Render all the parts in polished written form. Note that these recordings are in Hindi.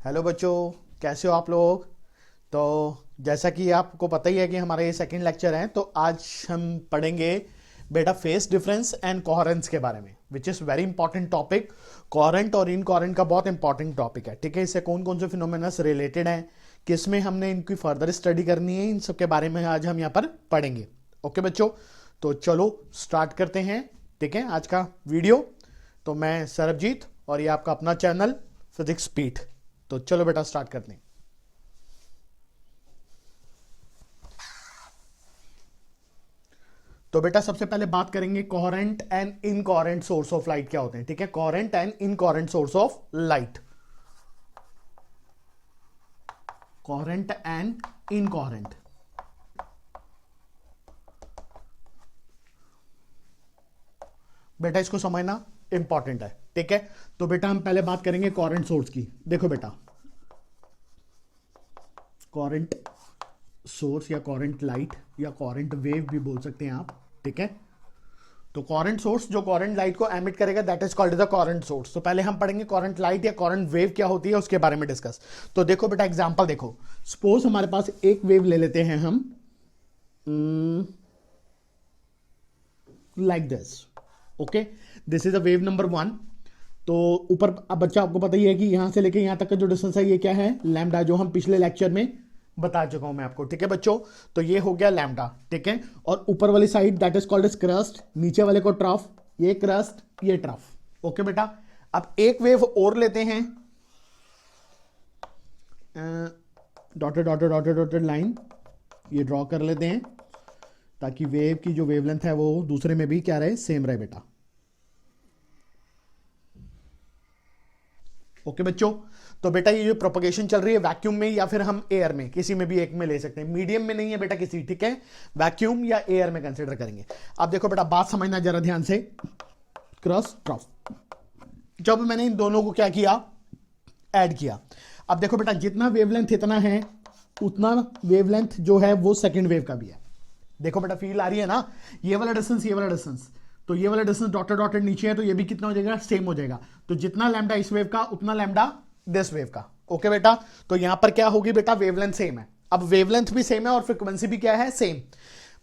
हेलो बच्चों, कैसे हो आप लोग। तो जैसा कि आपको पता ही है कि हमारा ये सेकंड लेक्चर है, तो आज हम पढ़ेंगे बेटा फेस डिफरेंस एंड कोहेरेंस के बारे में, which is very important topic. Coherent और इनकोहेरेंट का बहुत इंपॉर्टेंट टॉपिक है, ठीक है। इससे कौन कौन से फिनोमेना से रिलेटेड हैं, किस में हमने इनकी फर्दर स्टडी करनी है, इन सब के बारे में आज हम यहाँ पर पढ़ेंगे। ओके बच्चों, तो चलो स्टार्ट करते हैं, ठीक है, आज का वीडियो। तो मैं सरबजीत और ये आपका अपना चैनल फिजिक्स स्पीड। तो चलो बेटा स्टार्ट करते हैं। तो बेटा सबसे पहले बात करेंगे coherent and incoherent source of light क्या होते हैं, ठीक है। Coherent and incoherent source of light, coherent and incoherent. बेटा इसको समझना इंपॉर्टेंट है, ठीक है। तो बेटा हम पहले बात करेंगे कोहेरेंट सोर्स की। देखो बेटा, कोहेरेंट सोर्स या कोहेरेंट लाइट या कोहेरेंट वेव भी बोल सकते हैं आप, ठीक है। तो कोहेरेंट सोर्स जो कोहेरेंट लाइट को एमिट करेगा, that is called the coherent source. तो पहले हम पढ़ेंगे कोहेरेंट लाइट या कोहेरेंट वेव क्या होती है उसके बारे में डिस्कस। तो देखो बेटा एग्जांपल देखो, सपोज हमारे पास एक वेव ले लेते हैं हम, like this, okay. This is a wave number 1। तो ऊपर अब बच्चा आपको पता ही है कि यहां से लेके यहां तक का जो डिस्टेंस है ये क्या है, लैम्डा, जो हम पिछले लेक्चर में बता चुका हूं मैं आपको, ठीक है बच्चों। तो ये हो गया लैम्डा, ठीक है। और ऊपर वाली side that is called as crust, नीचे वाले को ट्रफ, ये क्रस्ट ये ट्रफ, ओके बेटा। अब एक वेव और लेते हैं, dotted dotted dotted dotted line ये ड्रॉ कर लेते हैं, ताकि वेव की जो वेवलेंथ है वो दूसरे में भी क्या रहे, सेम रहे बेटा। ओके बच्चों, तो बेटा ये जो प्रोपगेशन चल रही है वैक्यूम में या फिर हम एयर में, किसी में भी एक में ले सकते हैं, मीडियम में नहीं है बेटा किसी, ठीक है। वैक्यूम या एयर में कंसीडर करेंगे। अब देखो बेटा बात समझना जरा ध्यान से, क्रस्ट ट्रफ, जब मैंने इन दोनों को क्या किया, ऐड किया। अब देखो बेटा जितना वेवलेंथ इतना है, उतना वेवलेंथ जो है वो सेकेंड वेव का भी है। देखो बेटा फील आ रही है ना, ये वाला डिस्टेंस ये वाला डिस्टेंस, तो ये वाला डिस्टेंस डॉटेड डॉटेड नीचे है, तो ये भी कितना हो जाएगा, सेम हो जाएगा। तो जितना लैम्डा इस वेव का उतना लैम्डा दिस वेव का, ओके बेटा। तो यहां पर क्या होगी बेटा, वेवलेंथ सेम है। अब वेवलेंथ भी सेम है और फ्रीक्वेंसी भी क्या है, सेम।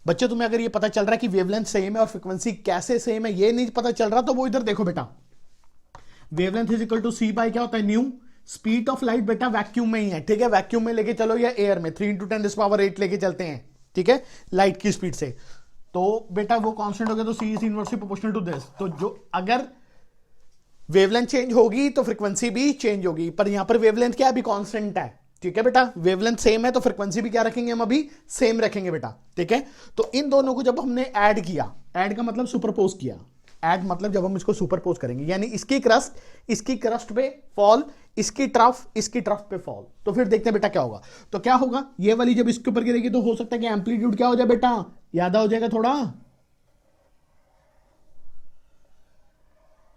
बच्चे तुम्हें अगर ये पता चल रहा है कि वेवलेंथ सेम है और फ्रीक्वेंसी कैसे सेम है ये नहीं पता चल रहा, तो वो इधर देखो बेटा, wavelength is equal to C by क्या होता है, न्यू। स्पीड ऑफ लाइट बेटा वैक्यूम में ही है, ठीक है। वैक्यूम में लेके चलो या एयर में 3 × 10⁸ लेके चलते हैं, ठीक है, लाइट की स्पीड से, तो बेटा वो कांस्टेंट हो गया, तो C is inversely proportional to this. तो जो अगर वेवलेंथ चेंज होगी तो फ्रीक्वेंसी भी चेंज होगी, पर यहां पर वेवलेंथ क्या अभी कांस्टेंट है, ठीक है बेटा। वेवलेंथ सेम है तो फ्रीक्वेंसी भी क्या रखेंगे हम, अभी सेम रखेंगे बेटा, ठीक है। तो इन दोनों को जब हमने ऐड किया, ऐड का मतलब सुपरपोज किया, ऐड मतलब जब हम इसको सुपरपोज करेंगे, यानी इसकी क्रस्ट पे फॉल, इसकी ट्रफ पे फॉल, तो फिर देखते हैं बेटा क्या होगा। तो क्या होगा, ये वाली जब इसके ऊपर गिरेगी तो हो सकता है कि एम्पलीट्यूड क्या हो जाए बेटा, ज्यादा हो जाएगा थोड़ा,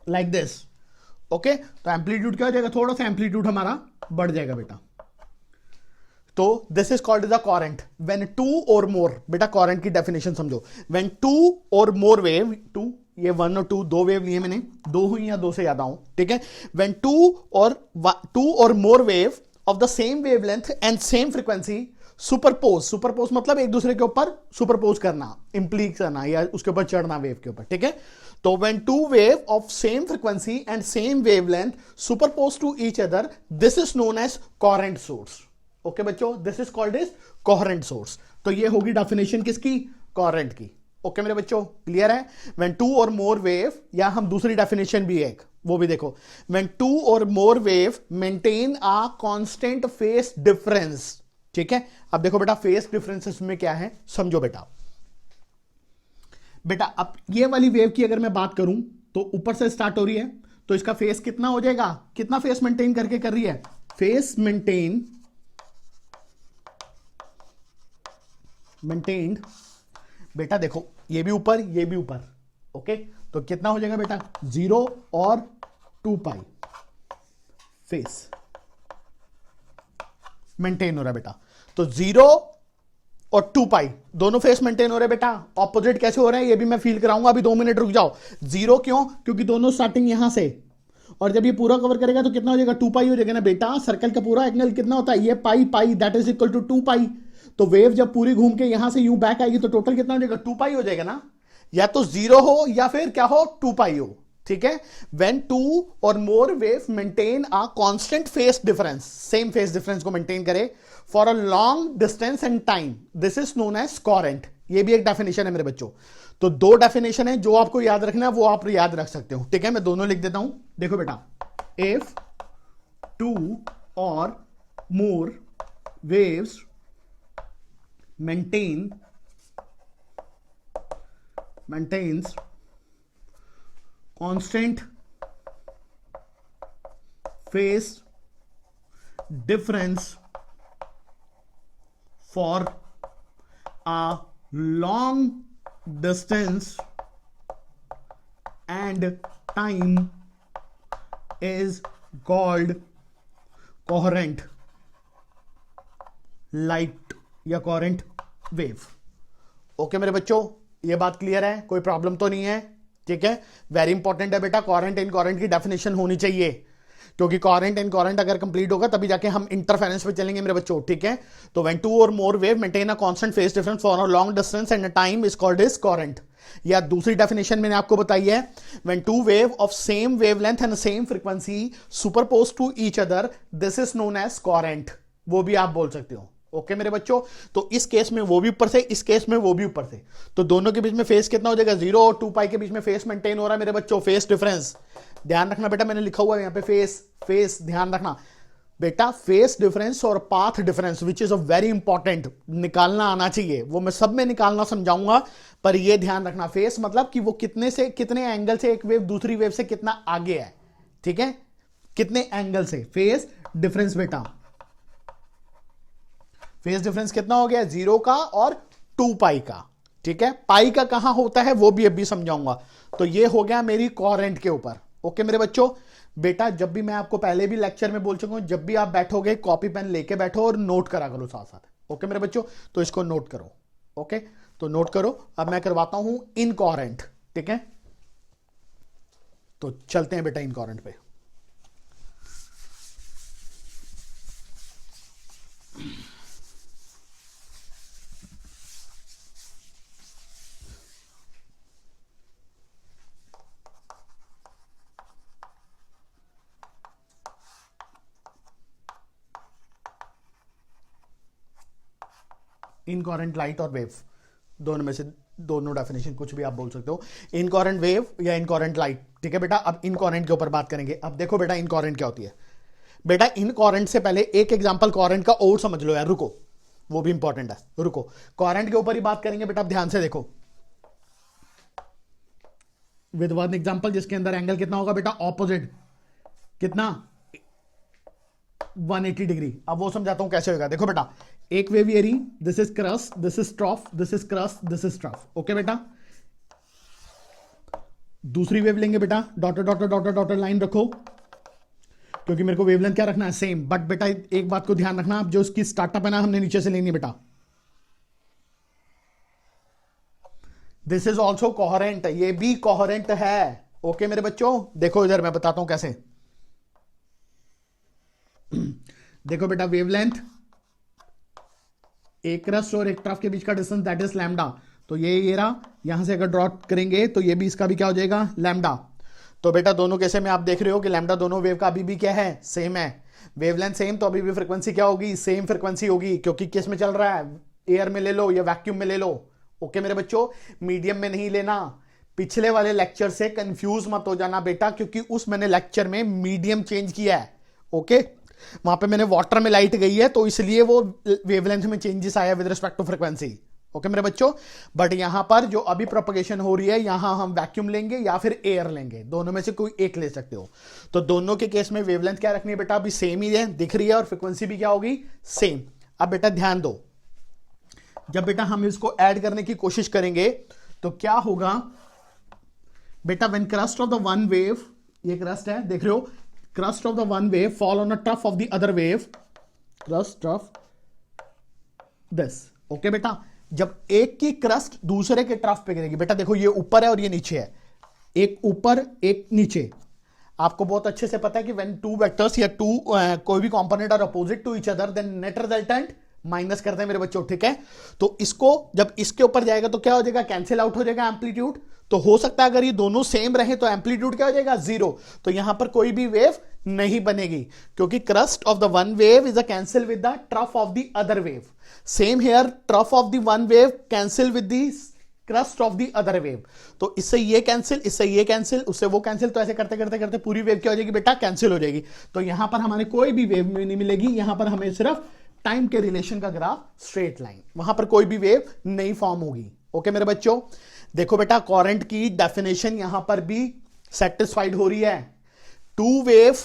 लाइक दिस, ओके। तो एम्पलीट्यूड क्या हो जाएगा, थोड़ा सा एम्पलीट्यूड हमारा बढ़ जाएगा बेटा। तो this is called the coherent when two और मोर, बेटा कोहेरेंट की डेफिनेशन समझो, व्हेन टू और मोर वेव, टू ये 1 और 2 दो वेव लिए मैंने, दो हुई या दो से ज्यादा हूं, ठीक है। व्हेन टू और more wave of the same wavelength and same frequency superpose मतलब एक दूसरे के ऊपर सुपरपोज करना, इंप्लीक करना या उसके ऊपर चढ़ना वेव के ऊपर, ठीक है। तो when two wave of same frequency and same wavelength superpose to each other, this is known as coherent source, okay बच्चों, this is called as coherent source. तो ये होगी डेफिनेशन किसकी, कोहेरेंट की, ओके मेरे बच्चों, क्लियर है। व्हेन टू और मोर वेव, या हम दूसरी डेफिनेशन भी एक वो भी देखो, व्हेन टू और more wave maintain a constant phase difference, ठीक है। अब देखो बेटा फेस डिफरेंसेस में क्या है समझो बेटा। बेटा अब ये वाली वेव की अगर मैं बात करूं तो ऊपर से स्टार्ट हो रही है, तो इसका फेस कितना हो जाएगा, कितना फेस मेंटेन करके कर रही है, फेस मेंटेन्ड बेटा। देखो ये भी ऊपर ये भी ऊपर, ओके। तो कितना हो जाएगा बेटा, 0 और 2 पाई फेस मेंटेन हो रहा है बेटा। तो 0 और 2 पाई दोनों फेस मेंटेन हो रहे हैं बेटा। ऑपोजिट कैसे हो रहे हैं ये भी मैं फील कराऊंगा, अभी 2 मिनट रुक जाओ। 0 क्यों, क्योंकि दोनों स्टार्टिंग यहां से और जब ये पूरा कवर करेगा तो कितना हो जाएगा, 2 पाई हो जाएगा ना बेटा। सर्कल का पूरा एंगल कितना होता है, ये पाई पाई, दैट इज इक्वल टू 2 पाई। तो वेव जब पूरी घूम के यहां से यूं बैक आएगी तो टोटल कितना हो जाएगा, 2 पाई हो जाएगा ना। या तो 0 हो या फिर क्या हो, 2 पाई हो, ठीक है। When 2 or more wave maintain a constant phase difference, same phase difference को मेंटेन करे for a long distance and time, this is known as coherent. ये भी एक डेफिनेशन है मेरे बच्चों। तो 2 डेफिनेशन है, जो आपको याद रखना है वो आप याद रख सकते हो, ठीक है। मैं दोनों लिख देता हूं, देखो बेटा, if 2 or more waves maintains constant phase difference for a long distance and time is called coherent light या कोहेरेंट वेव। ओके मेरे बच्चों, ये बात क्लियर है, कोई प्रॉब्लम तो नहीं है, ठीक है। वेरी इंपॉर्टेंट है बेटा, कोहेरेंट इनकोहेरेंट की डेफिनेशन होनी चाहिए, क्योंकि कोहेरेंट इनकोहेरेंट अगर कंप्लीट होगा तभी जाके हम इंटरफेरेंस पे चलेंगे मेरे बच्चों, ठीक है। तो when 2 or more wave maintain a constant phase difference for a long distance and a time is called is coherent. या दूसरी डेफिनेशन मैंने आपको बताई है, when 2 wave of same wavelength and same frequency superpose to each other, this is known as coherent. वो भी आप बोल सकते हो, ओके मेरे बच्चों। तो इस केस में वो भी ऊपर से, इस केस में वो भी ऊपर से, तो दोनों के बीच में फेस कितना हो जाएगा, 0 और 2 पाई के बीच में फेस मेंटेन हो रहा है मेरे बच्चों, फेस डिफरेंस। ध्यान रखना बेटा, मैंने लिखा हुआ है यहां पे फेस, फेस ध्यान रखना बेटा, फेस डिफरेंस और path difference which is a very important, निकालना आना चाहिए। वो मैं सब में निकालना समझाऊंगा, पर ये ध्यान रखना, फेस मतलब कि वो कितने से कितने एंगल से एक वेव दूसरी वेव से कितना आगे है, ठीक है, कितने एंगल से, फेस डिफरेंस बेटा। फेस डिफरेंस कितना हो गया, 0 का और 2 पाई का, ठीक है। पाई का कहां होता है वो भी अभी समझाऊंगा। तो ये हो गया मेरी कोहेरेंट के ऊपर, ओके मेरे बच्चों। बेटा जब भी मैं आपको पहले भी लेक्चर में बोल चुका हूं, जब भी आप बैठोगे कॉपी पेन लेके बैठो और नोट करा करो साथ साथ, ओके मेरे बच्चों। तो इसको नोट करो, ओके, तो नोट करो। अब मैं करवाता हूं इनकोहेरेंट, ठीक है। तो चलते हैं बेटा इनकोहेरेंट पे। इनकोहेरेंट लाइट और वेव, दोनों में से दोनों डेफिनेशन कुछ भी आप बोल सकते हो, इनकोहेरेंट वेव या इनकोहेरेंट लाइट, ठीक है बेटा। अब इनकोहेरेंट के ऊपर बात करेंगे। अब देखो बेटा इनकोहेरेंट क्या होती है बेटा। इनकोहेरेंट से पहले एक एग्जांपल कोहेरेंट का और समझ लो यार, रुको, वो भी इंपॉर्टेंट है, रुको। कोहेरेंट के ऊपर ही बात करेंगे बेटा, आप ध्यान से देखो। विद वन एग्जांपल जिसके अंदर एंगल कितना होगा बेटा, ऑपोजिट, कितना, 180 डिग्री। अब वो समझाता हूं कैसे होगा, देखो बेटा, एक वेव ये रही, this is crust, this is trough, this is crust, this is trough, okay बेटा। दूसरी वेव लेंगे बेटा, daughter daughter daughter daughter line रखो, क्योंकि मेरे को वेवलेंथ क्या रखना है, सेम। बट बेटा एक बात को ध्यान रखना, जो उसकी स्टार्टअप है ना, हमने नीचे से लेनी है बेटा। दिस इज ऑल्सो कोहेरेंट, ये भी कोहेरेंट है, ओके मेरे बच्चों। देखो इधर मैं बताता हूं कैसे। देखो बेटा, वेवलेंथ, एक क्रस्ट और एक ट्रफ के बीच का डिस्टेंस दैट इज लैम्डा। तो ये रहा, यहां से अगर ड्रॉ करेंगे तो ये भी इसका भी क्या हो जाएगा, लैम्डा। तो बेटा दोनों कैसे में आप देख रहे हो कि लैम्डा दोनों वेव का अभी भी क्या है, सेम है। वेवलेंथ सेम, तो अभी भी फ्रीक्वेंसी क्या होगी, सेम फ्रीक्वेंसी होगी, क्योंकि किस में चल रहा है, एयर में ले लो या वैक्यूम में ले लो, ओके मेरे बच्चों। मीडियम में नहीं लेना। पिछले वाले लेक्चर से कंफ्यूज मत हो जाना बेटा, क्योंकि उस मैंने लेक्चर में मीडियम चेंज किया है, ओके। वहां पे मैंने वाटर में लाइट गई है, तो इसलिए वो वेवलेंथ में चेंजेस आया with respect to frequency, okay मेरे बच्चों। बट यहां पर जो अभी प्रोपगेशन हो रही है, यहां हम वैक्यूम लेंगे या फिर एयर लेंगे, दोनों में से कोई एक ले सकते हो। तो दोनों के केस में वेवलेंथ क्या रखनी है बेटा, अभी सेम ही है, दिख रही है, और फ्रीक्वेंसी भी क्या होगी, सेम। अब बेटा ध्यान दो, जब बेटा हम इसको ऐड करने की कोशिश करेंगे तो क्या होगा बेटा, when crust of the one wave, ये क्रस्ट है, देख रहे हो, crust of the one wave fall on a trough of the other wave, crust of this, okay बेटा। जब एक की क्रस्ट दूसरे के ट्रफ पे गिरेगी बेटा, देखो ये ऊपर है और ये नीचे है, एक ऊपर एक नीचे। आपको बहुत अच्छे से पता है कि व्हेन टू वेक्टर्स या टू कोई भी component are opposite to each other then net resultant minus करते हैं मेरे बच्चों, ठीक है। तो इसको जब इसके ऊपर जाएगा तो क्या हो जाएगा, कैंसिल आउट हो जाएगा एम्पलीट्यूड। तो हो सकता है अगर ये दोनों सेम रहे तो एम्पलीट्यूड क्या हो जाएगा, 0। तो यहां पर कोई भी वेव नहीं बनेगी क्योंकि crust of the one wave is a cancel with the trough of the other wave. Same here, trough of the one wave cancel with the crust of the other wave. तो इससे ये कैंसिल, इससे ये कैंसिल, उससे वो कैंसिल, तो ऐसे करते करते करते पूरी वेव क्या हो जाएगी बेटा, कैंसिल हो जाएगी। तो यहां पर हमारे कोई भी वेव नहीं मिलेगी, यहां पर हमें सिर्फ टाइम के रिलेशन का ग्राफ, स्ट्रेट लाइन, वहां पर कोई भी वेव नहीं फॉर्म होगी। ओके मेरे बच्चों, देखो बेटा कोरेंट की डेफिनेशन यहां पर भी सेटिस्फाइड हो रही है। Two wave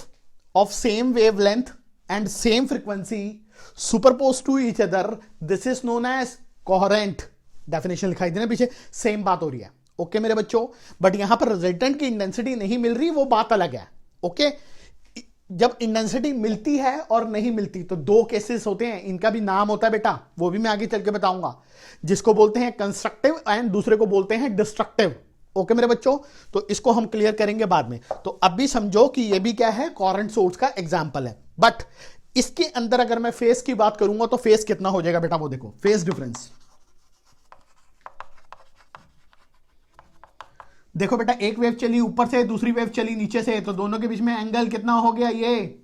of same wavelength and same frequency superpose to each other, this is known as coherent. Definition लिखाई देना पीछे, सेम बात हो रही है। ओके मेरे बच्चों, बट यहां पर रिजल्टेंट की इंटेंसिटी नहीं मिल रही, वो बात अलग है। ओके, जब इंटेंसिटी मिलती है और नहीं मिलती तो दो केसेस होते हैं, इनका भी नाम होता है बेटा, वो भी मैं आगे चल के बताऊंगा, जिसको बोलते हैं कंस्ट्रक्टिव एंड दूसरे को बोलते हैं डिस्ट्रक्टिव। ओके मेरे बच्चों, तो इसको हम क्लियर करेंगे बाद में। तो अब भी समझो कि ये भी क्या है, कोहेरेंट सोर्स का एग्जांपल है। बट इसके अंदर अगर मैं फेस की बात करूंगा तो फेस कितना हो जाएगा बेटा, वो देखो फेस डिफरेंस। देखो बेटा, एक वेव चली ऊपर से, दूसरी वेव चली नीचे से, तो दोनों के बीच में एंगल कितना हो गया, ये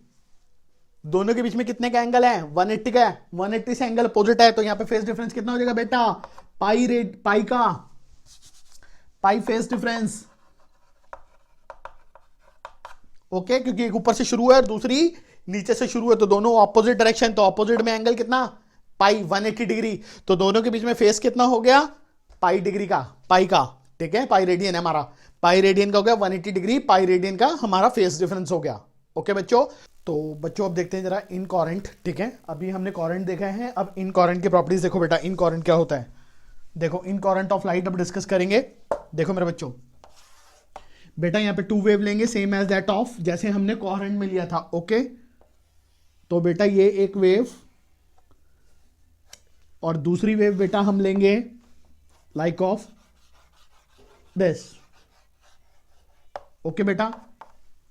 दोनों के बीच में कितने का एंगल है, 180 का है। 180 से एंगल अपोजिट है, तो यहां पे फेस डिफरेंस कितना हो जाएगा बेटा, पाई फेस डिफरेंस। ओके, क्योंकि एक ऊपर से शुरू है और दूसरी नीचे से शुरू है, तो दोनों ऑपोजिट डायरेक्शन, तो ऑपोजिट में एंगल कितना, पाई 180 डिग्री। तो दोनों के बीच में फेस कितना हो गया, पाई डिग्री का, पाई का, ठीक है, पाई रेडियन है हमारा, पाई रेडियन का हो गया 180 डिग्री, पाई रेडियन का हमारा फेस डिफरेंस हो गया। ओके बच्चों, तो बच्चों अब देखते हैं जरा इन कोरेंट, ठीक है। अभी हमने कोरेंट देखा है, अब इन कोरेंट की प्रॉपर्टीज देखो बेटा, इन कोरेंट क्या होता है। देखो इन कोरेंट ऑफ लाइट अब डिस्कस करेंगे। देखो मेरे बच्चों, बेटा यहां पे टू वेव लेंगे सेम एज दैट ऑफ, जैसे हमने कोरेंट में लिया था। ओके, तो बेटा ये एक वेव और दूसरी वेव बेटा हम लेंगे लाइक ऑफ दिस। ओके बेटा,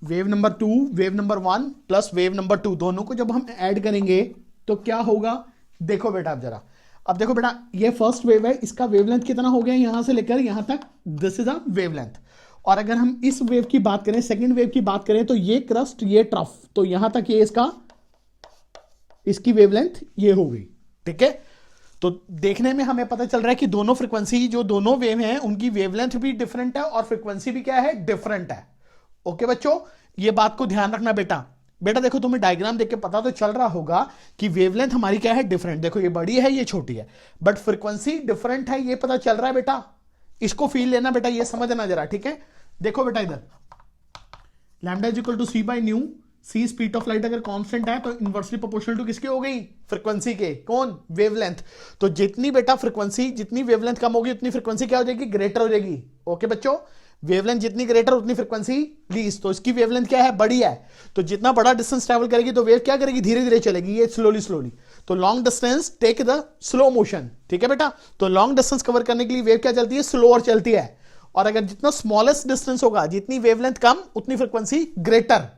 wave number 2, wave number 1 plus wave number 2, दोनों को जब हम ऐड करेंगे तो क्या होगा, देखो बेटा अब जरा, अब देखो बेटा ये फर्स्ट वेव है, इसका वेवलेंथ कितना हो गया यहां से लेकर यहां तक, दिस इज अ वेवलेंथ। और अगर हम इस वेव की बात करें, सेकंड वेव की बात करें, तो ये क्रस्ट, ये ट्रफ, तो यहां तक ये इसकी वेवलेंथ ये हो गई, ठीक है। तो देखने में हमें पता चल रहा है कि दोनों फ्रीक्वेंसी, जो दोनों वेव हैं उनकी वेवलेंथ भी डिफरेंट है और फ्रीक्वेंसी भी क्या है, डिफरेंट है। ओके बच्चों, ये बात को ध्यान रखना बेटा। बेटा देखो, तुम्हें डायग्राम देख के पता तो चल रहा होगा कि वेवलेंथ हमारी क्या है, डिफरेंट। देखो ये बड़ी है, ये छोटी है, बट फ्रीक्वेंसी डिफरेंट है, ये पता चल रहा है बेटा। इसको फील लेना बेटा, ये समझना जरा, ठीक है। देखो बेटा इधर lambda is equal to C by nu, C speed of light अगर कांस्टेंट है तो इनवर्सली प्रोपोर्शनल टू किसके हो गई, फ्रीक्वेंसी के, कौन, वेवलेंथ। तो जितनी बेटा फ्रीक्वेंसी, जितनी वेवलेंथ कम होगी उतनी फ्रीक्वेंसी क्या हो जाएगी, ग्रेटर हो जाएगी। ओके बच्चों, वेवलेंथ जितनी ग्रेटर उतनी फ्रीक्वेंसी लीस्ट, तो इसकी वेवलेंथ क्या है, बड़ी है, तो जितना बड़ा डिस्टेंस ट्रैवल करेगी तो वेव क्या करेगी, धीरे धीरे चलेगी, ये स्लोली स्लोली। तो long distance take the slow motion, ठीक है बेटा। तो लॉन्ग डिस्टेंस कवर करने के लिए वेव क्या चलती है, स्लोअर चलती है। और अगर जितना स्मॉलेस्ट डिस्टेंस होगा, जितनी वेवलेंथ कम उतनी फ्रीक्वेंसी ग्रेटर।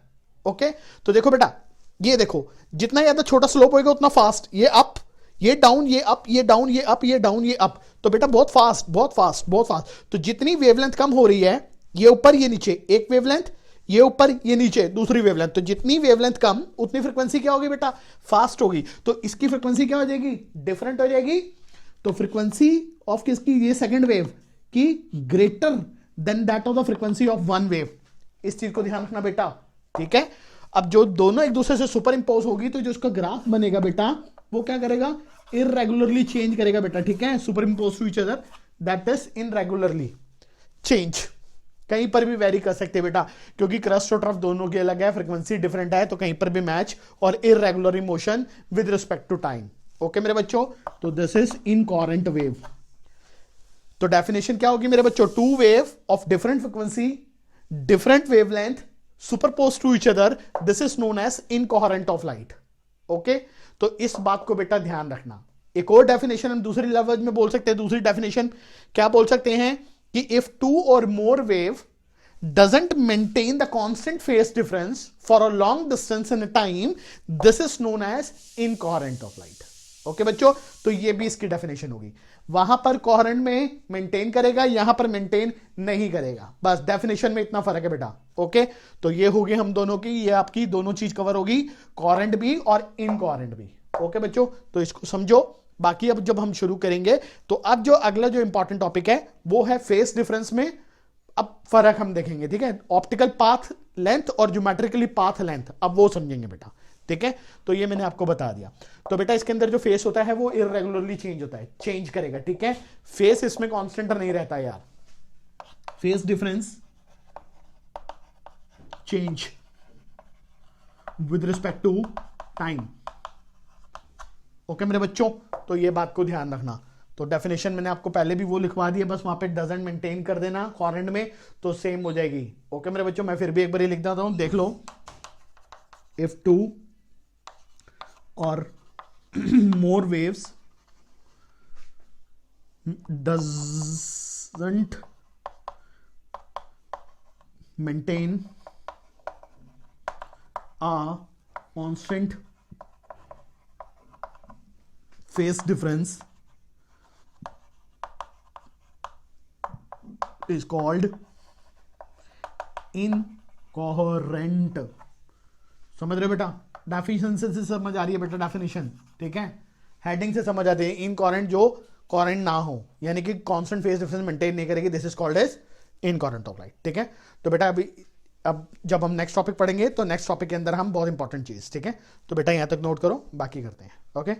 ओके, तो देखो बेटा, ये देखो जितना ज्यादा छोटा स्लोप होगा उतना फास्ट, ये अप, ये डाउन, ये अप, ये डाउन, ये अप, ये डाउन, ये अप, तो बेटा बहुत फास्ट, बहुत फास्ट, बहुत फास्ट। तो जितनी वेवलेंथ कम हो रही है, ये ऊपर ये नीचे एक वेवलेंथ, ये ऊपर ये नीचे दूसरी वेवलेंथ, तो जितनी वेवलेंथ कम उतनी फ्रीक्वेंसी क्या होगी बेटा, फास्ट होगी। तो इसकी फ्रीक्वेंसी क्या हो जाएगी, डिफरेंट हो जाएगी। तो फ्रीक्वेंसी ऑफ किसकी, ये सेकंड वेव की, greater than that of the frequency of one wave. इस चीज को ध्यान रखना बेटा, ठीक है। अब जो दोनों एक दूसरे से सुपर इंपोज होगी तो जो उसका ग्राफ बनेगा बेटा वो क्या करेगा, इररेगुलरली चेंज करेगा बेटा, ठीक है। Superimpose to each other, that is irregularly change, कहीं पर भी वेरी कर सकते बेटा, क्योंकि क्रस्ट और ट्रफ दोनों के अलग है, फ्रीक्वेंसी डिफरेंट है, तो कहीं पर भी मैच और irregular motion with respect to time. Okay मेरे बच्चों, तो दिस इज इनकोहेरेंट वेव। तो डेफिनेशन क्या होगी मेरे बच्चों, two wave of different frequency, different wavelength, superpose to each other, this is known as incoherent of light. Okay, तो इस बात को बेटा ध्यान रखना। एक और डेफिनेशन हम दूसरी लफ्ज में बोल सकते हैं, दूसरी डेफिनेशन क्या बोल सकते हैं कि इफ टू और more wave doesn't maintain the constant phase difference for a long distance in a time, this is known as incoherent of light. Okay बच्चों, तो ये भी इसकी डेफिनेशन होगी. वहां पर कोहेरेंट में मेंटेन करेगा, यहां पर मेंटेन नहीं करेगा. बस डेफिनेशन में इतना फर्क है बेटा. ओके, तो ये होगी हम दोनों की, ये आपकी दोनों चीज कवर होगी, कोहेरेंट भी और इनकोहेरेंट भी. ओके बच्चों, तो इसको समझो. बाकी अब जब हम शुरू करेंगे तो अब जो अगला जो इंपॉर्टेंट टॉपिक है वो है फेस डिफरेंस में अब फर्क हम देखेंगे. ठीक है, ऑप्टिकल पाथ लेंथ और ज्योमेट्रिकली पाथ लेंथ अब वो समझेंगे बेटा. ठीक है, तो ये मैंने आपको बता दिया. तो बेटा इसके अंदर जो फेस होता है वो इरेगुलरली चेंज होता है, चेंज करेगा. ठीक है, फेस इसमें कांस्टेंट नहीं रहता यार. Phase difference change with respect to time. Okay मेरे बच्चों, तो ये बात को ध्यान रखना. तो डेफिनेशन मैंने आपको पहले भी वो लिखवा दी है, बस वहां पे डजंट मेंटेन कर देना कोहेरेंट में, तो सेम हो जाएगी. ओके मेरे बच्चों, मैं फिर भी एक बार लिख देता हूं, देख लो. इफ टू और more waves doesn't maintain a constant phase difference is called incoherent. समझ रहे बेटा? डेफिनेशन से समझ आ रही है बेटा डेफिनेशन. ठीक है, हेडिंग से समझ आते हैं. इनकोहेरेंट जो कोहेरेंट ना हो, यानी कि कांस्टेंट फेज डिफरेंस मेंटेन नहीं करेगी, this is called as incoherent of light. ठीक है, तो बेटा अभी अब जब हम नेक्स्ट टॉपिक पढ़ेंगे तो नेक्स्ट टॉपिक के अंदर हम बहुत इंपॉर्टेंट चीज. ठीक है, तो बेटा यहां तक नोट करो, बाकी करते हैं. ओके